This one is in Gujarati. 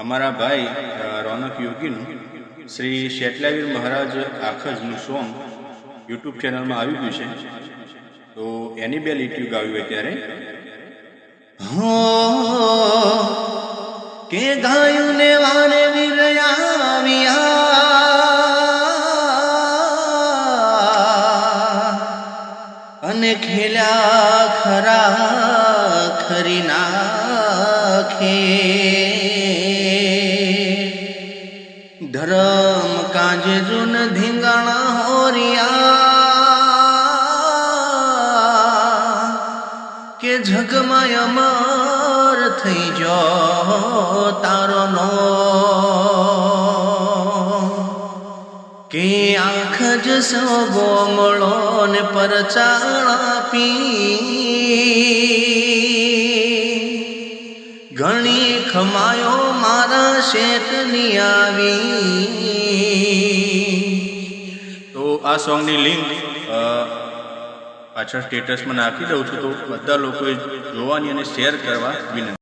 અમારા ભાઈ રોનક યોગીનું શ્રી શેટલાવીર મહારાજ આખજનું સોંગ યુટ્યુબ ચેનલમાં આવી ગયું છે, તો એની બે લીટીઓ ગાવી હોય ત્યારે હો કે ગાયું ને વારે વિરયાવ્યા અને ખેલ્યા ખરા ખરી નાખે ધર્મ કાજે જુન ધીંગાણા હોરિયા કે જગમાં અમર થઈ જો તારો નો કે આંખ જ સગો મળો ને પરચાણા પી ઘણી ખમાયો મારા શેઠની આવી. તો આ સોંગની લિંક પાછળ સ્ટેટસમાં નાખી દઉં છું, તો બધા લોકોએ જોવાની અને શેર કરવા વિનંતી.